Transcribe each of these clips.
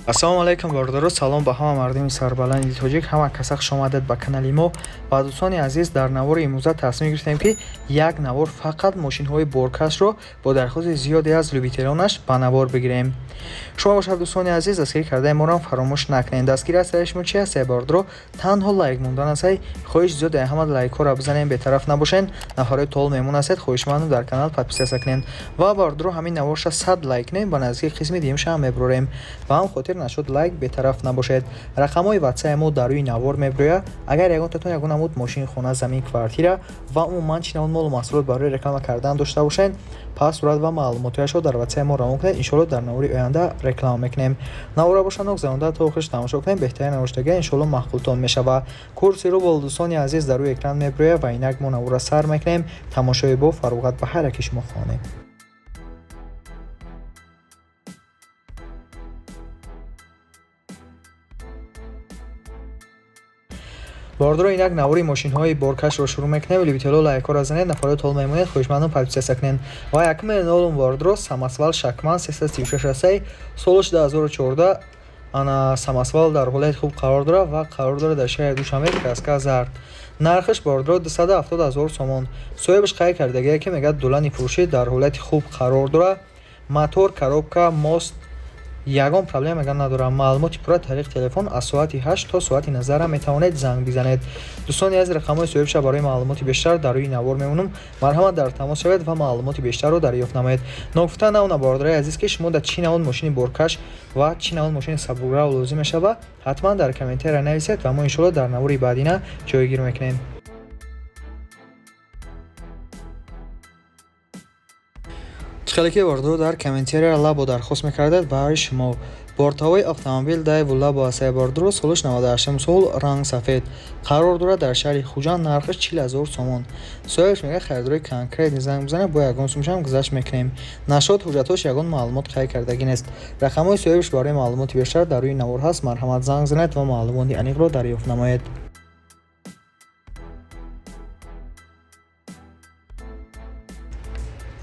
ассалому алайкум бордору, салом ба ҳама мардими сарбаланди тоҷик, ҳама каса хуш омадед ба канали мо. Ва дӯстони азиз, дар навори имрӯза тасмим гирифтем ки як навор фақат мошинҳои боркашро бо дархози зиёде аз любителонаш ба навор бигирем. шумо бошад дӯстони азиз, дастгирӣ кардаи моро фаромӯш накунед. дастгирӣ аз сари шумо чи аст бордоро? Танҳо лайк мондан аст. хоҳиш зиёд ҳама лайкҳоро бизанем, бетараф набошен. нафарои тол мемон астед, хоҳишмандам дар канал подписия кунед. ва бордоро ҳамин наворша 100 лайк кунем, ба наздики қисми диюмша мебурем. ва ҳам хотир нашуд лайк бетараф набошед. рақамҳои ватсаи мо дар рӯи навор меброяд. агар ягонтатон ягон намуд мошин, хона, замин, квартира ва умуман чи навуд молу маҳсулот барои реклама кардан дошта бошед, пас сурат ва маълумотиашро дар ватсаи мо равон кунед. иншоалло дар навори оянда реклама мекунем. навора бошад зануда то охираш тамошо кунем. беҳтарин навоштагӣ иншоалло маҳқултон мешавад. курси рубл дӯстони азиз дар рӯи экран меброяд ва инак мо навора сар мекунем. тамошои бо фароғат ба ҳайраки шумо хоҳонем. бордоро инак навори мошинҳои боркашро шурӯъ мекунем. любитело лайкҳоро занед, нафарои тол мемонед, хоҳишмандам подписия кунед. ва якуме нолум бордоро самосвал шакман 336 аст. солиш 2014. ана самосвал дар ҳолати хуб қарор дорад ва қарор дорад дар шаҳри душанбе, краска зард. нархиш бордоро 270 000 сомон. соҳибаш қайд кардагие ки мегӯяд дулани фурӯшӣ дар ҳолати хуб қарор дорад. мотор, коробка, мост ягон проблема надорад. маълумоти пурра тариқи телефон аз соати 8 то соати назара метавонед занг бизанед. дӯстони аз рақамҳои соҳибша барои маълумоти бештар дар рӯи навор мемонам. марҳамат дар тамос шавед ва маълумоти бештарро дарёфт намоед. нокуфта навна бордораи азиз ки шумо дар чӣ навъ мошини боркаш ва чӣ навъ мошини сабукрав лозим мешавад, ҳатман дар комментария нависед ва мо иншоалло дар навори баъдина ҷойгир мекунем. чиқалики бордоро дар комментария лабо дархост мекардед. барои шумо бортҳавои автомобил дайву лабо асаи бордоро солиш 98 сол, ранг сафед, қарор дорад дар шаҳри хуҷанд, нархиш 40 000 сомон. соҳибаш мегӯяд харидори конкретни занг бизанед, бо ягон сумшам гузашт мекунем. нашод ҳуҷҷатҳош ягон маълумот қайд кардагӣ нест. рақамҳои соҳибаш барои маълумоти бештар дар рӯи навор ҳаст. марҳамат занг занед ва маълумоти аниқро дарёфт намоед.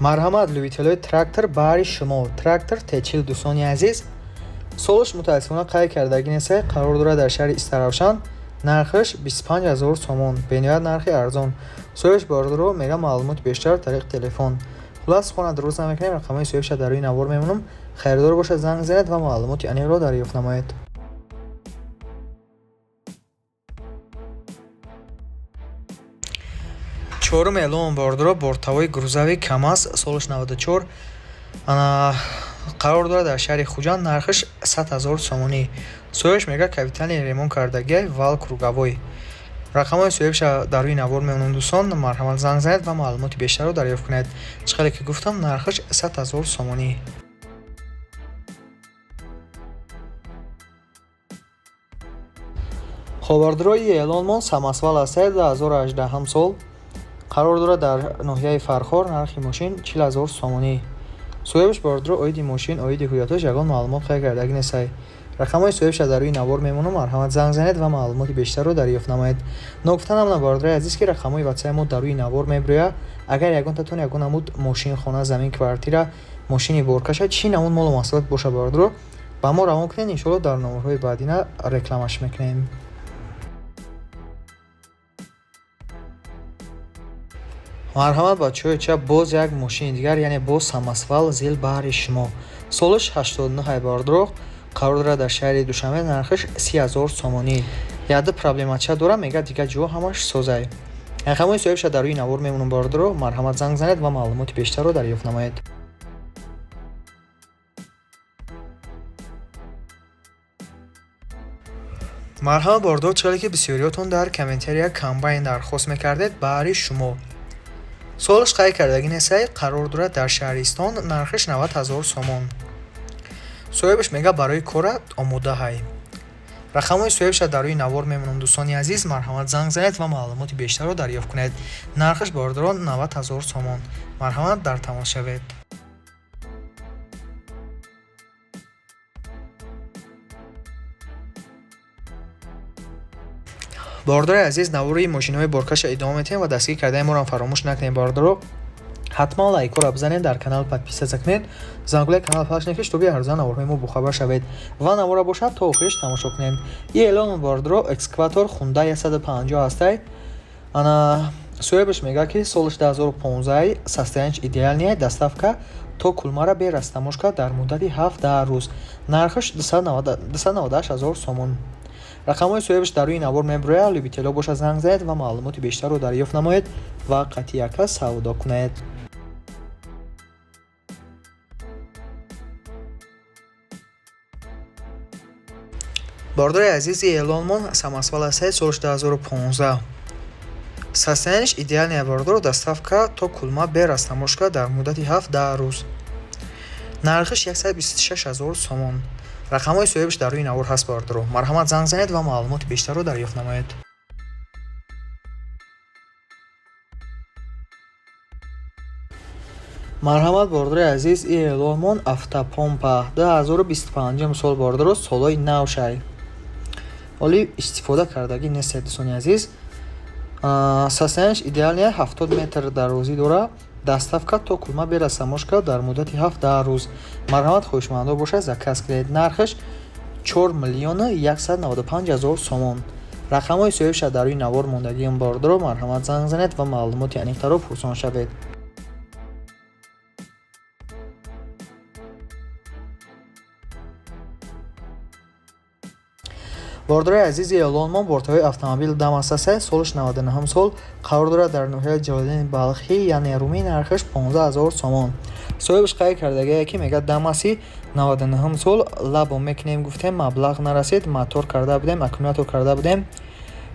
марҳамат любителои трактор, баҳри шумо трактор Т40 дӯстони азиз, солиш мутаассифона қайд кардагӣ нест. қарор дорад дар шаҳри Истаравшан, нархиш 25 000 сомон, бениҳоят нархи арзон. соҳибаш бордоро мега маълумоти бештар тариқи телефон. хулас хона дуруст намекунем. рақамҳои соҳибша дар рӯи навор мемонам. харидор бошад занг занед ва маълумоти аниқро дарёфт намоед. чорум эълон бордоро бортҳавои грузави камаз, солиш 94, ана қарор дорад дар шаҳри хуҷанд, нархиш 100 000 сомонӣ. соҳибаш мега капитани ремонт кардагиай вал круговой. рақамҳои соҳибша дар рӯи навор мемонам. дӯстон марҳамат занг занед ва маълумоти бештарро дарёфт кунед. чиқале ки гуфтам, нархиш 100 000 сомонӣ. хобардорои эълонмон самосвал аст. 2018 сол, қарор дорад дар ноҳияи фархор, нархи мошин 40 000 сомонӣ. соҳибаш бордоро оиди мошин, оиди ҳуҷҷатҳош ягон маълумот қайд кардагӣ нест. рақамҳои соҳибша дар рӯи навор мемонам. марҳамат занг занед ва маълумоти бештарро дарёфт намоед. нокуфта намна бордораи азиз ки рақамҳои ватсаи мо дар рӯи навор меброяд. агар ягонтатон ягон намуд мошин, хона, замин, квартира, мошини боркаша, чӣ намуд молу маҳсулот боша бордоро ба мо равон кунед. иншоалло дар номерҳои баъдина рекламаш мекунем. марҳамат бачаҳои чап, боз як мошини дигар, яъне боз самосвал зил баҳри шумо. солиш 89 бордоро қарор дорад дар шаҳри душанбе, нархиш 30 000 сомонӣ. яда проблемача дора, мегӯяд дигар ҷо ҳамаш созай. рақамҳои соҳибша дар рӯи навор мемонам. бордоро марҳамат занг занед ва маълумоти бештарро дарёфт намоед. марҳамат бордоро, чиқале ки бисёриётон дар комментария комбайн дархост мекардед, баҳри шумо. солиш қайд кардагӣ нест. қарор дорад дар шаҳристон, нархиш 90 000 сомон. соҳибаш мега барои корат омода ҳай. рақамҳои соҳибша дар рӯи навор мемонам. дӯстони азиз, марҳамат занг занед ва маълумоти бештарро дарёфт кунед. нархиш бордоро 90 000 сомон. марҳамат дар тамос шавед. бордораи азиз, навори мошинҳои боркаша идома метавем ва дастгирӣ кардаи моро фаромӯш накунед. бордоро ҳатман лайкро бизанед, дар канал подписатсия кунед, зангулаи канал пахш накунед, шуби ҳаррӯза наворҳои мо бохабар шавед ва навора бошад то охириш тамошо кунед. ин эълон бордро экскаватор Hyundai 150 ҳастай. ана соҳибаш мега ки солиш 2015 состоянияш идеал не, доставка то кулмара бе растаможка дар муддати 7 рӯз. Нархаш 298 000 сомон. рақамҳои соҳибаш дар рӯи навор мебурад. любитело бошад занг занед ва маълумоти бештарро дарёфт намоед ва қатъияка савдо кунед. бордори азизи эълонмон самосвал ҳастай, солиш 2015. состоянияш идеалния бордор, доставка то кулма бе растаможка дар муддати 7 рӯз. нархаш 126 000 сомон. рақамҳои соҳибаш дар рӯи навор ҳаст. бордоро марҳамат занг занед ва маълумоти бештарро дарёфт намоед. марҳамат бордори азиз, ин эълонмон автопомпа 2025 сол бордоро солои навшай. оли истифода кардагӣ нестед дӯстони азиз. состоянияш идеал не, 70 метр дарозӣ дора, доставка то кулма бе растаможка дар муддати 7 рӯз. марҳамат хоҳишмандор бошед, заказ кунед. нархаш 4 195 000 сомон. рақамҳои соҳибаша дар рӯи навор мондагиам бордоро марҳамат занг занед ва маълумоти аниқтаро пурсон шавед. бордори азизи эълонмон бортавои автомобил Damas ҳастай, солиш 99 сол, қарор дорад дар ноҳияи Ҷалолиддини Балхӣ, яъне Румӣ. нархаш 15 000 сомон. соҳибаш қайд кардагие ки мега Damas-и 99 сол, лабо мекунем гуфтем, маблағ нарасид, мотор карда будем, аккумулятор карда будем.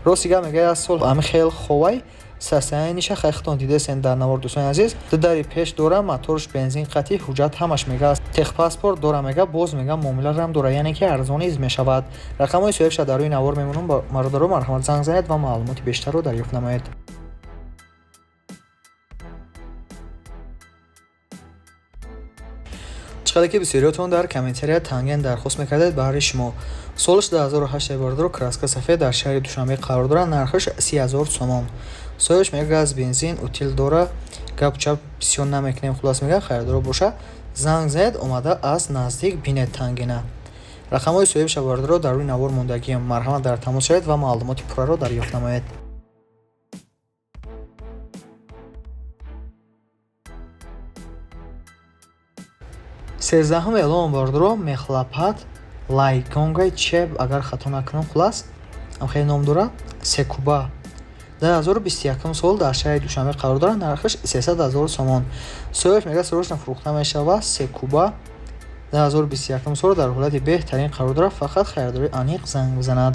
ростига мега аз сол ами хел ховай состояниша хайхтон дидесен дар навор дӯстони азиз. дудари пеш дора, моторш бензин қатъи, ҳуҷҷат ҳамаш мега техпаспорт дора, мега боз мега муомиларам дора, яъне ки арзониз мешавад. рақамҳои соҳибаша дар рӯи навор мемонам. мардоро марҳамат занг занед ва маълумоти бештарро дарёфт намоед. чиқаде ки бисёриётон дар комментария танген дархост мекардед баҳри шумо. солиш 2008 бордоро краска сафед дар шаҳри Душанбе қарор дора, нархаш 30 000 сомон. соҳибаш мега газ бензин утил дора, гапчап бисёр намекунем, хулос мега хайрдоро боша, занг занед, омада аз наздик бинед тангена. рақамҳои соҳибаша бордоро дар рӯи навор мондагиам. марҳамат дар тамос шавед ва маълумоти пурраро дарёфт намоед. 13 эълон бордоро мехлапат лайгонгай чеб, агар хато накунам, хулас хеле ном дора, Секуба 2021 сол дар шаҳри Душанбе қарор дорад, нархаш 300 000 сомон. соҳибаш мега срочно фурӯхта мешавад. Секуба 2021 сол дар ҳолати беҳтарин қарор дорад, фақат хайрдори аниқ занг бизанад.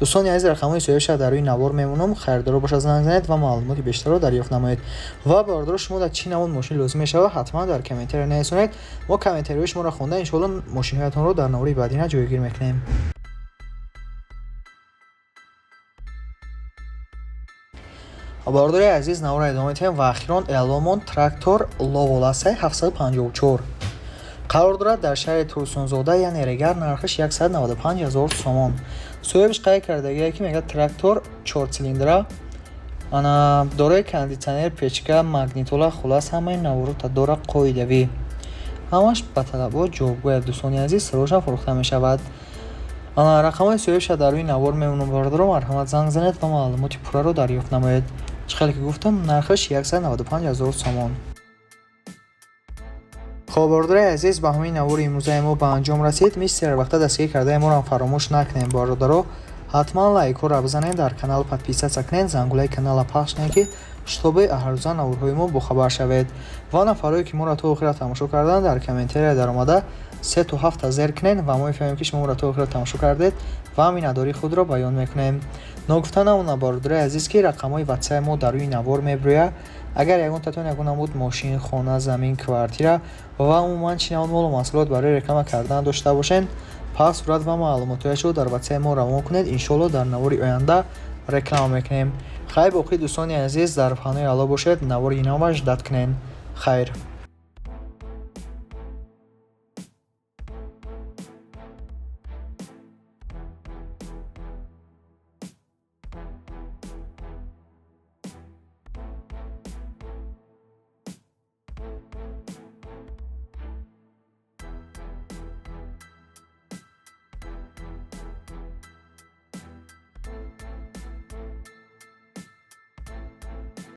дӯстони азиз, рақамҳои соҳибаша дар рӯи навор мемонам. хайрдоро бошад занг занед ва маълумоти бештарро дарёфт намоед. ва бордоро шумо дар чӣ намуд мошин лозим мешавад, ҳатман дар комментария нависонед. мо комментариҳои шуморо хонда иншоалло мошинҳоятонро дар навори баъдина ҷойгир мекунем. бордори азиз, навора идома медиҳем ва ахирон эълонмон трактор Ловоласай 754 қарор дорад дар шаҳри Турсунзода, яъне Регар. нархаш 195 000 сомон. соҳибаш қайд кардагие ки мега трактор 4 цилиндра, ана дорои кондитсионер, печка, магнитола, хулас ҳамаи наворота дора, қоидавӣ, ҳамаш ба талабот ҷавобгӯяд. дӯстони азиз, срочно фурӯхта мешавад. ана рақамҳои соҳибаша дар рӯи навор мемонам. бордоро марҳамат занг занед ва маълумоти пурраро дарёфт намоед. чиқаде ки гуфтам, нархаш 195 000 сомон. хоб бордори азиз, ба ҳамаи навори имрӯзаи мо ба анҷом расид. мисли ҳар вақта дастгирӣ кардаи моро фаромӯш накунед. бородаро ҳатман лайкҳоро бизанед, дар канал подписатсия кунед, зангулаи канала пахш кунед ки шутоби ҳаррӯза наворҳои мо бохабар шавед. ва нафарое ки моро то охира тамошо карданд, дар комментария даромада 3 то 7 зер кунед ва мо мефаҳмем ки шумо моро то охира тамошо кардед ва миннатдории худро баён мекунем. ногуфта намона бордори азиз ки рақамҳои ватсаи мо дар рӯи навор мебурӯяд. агар ягон татон ягон намуд мошин, хона, замин, квартира ва умуман чӣ намуд молу маҳсулот барои реклама кардан дошта бошед, пас сурат ва маълумотҳояшро дар ватсаи мо равон кунед. иншоалло дар навори оянда реклама мекунем. хайр боқӣ дӯстони азиз, дар паноҳи Алло бошед. навори инова ждат кунед. хайр.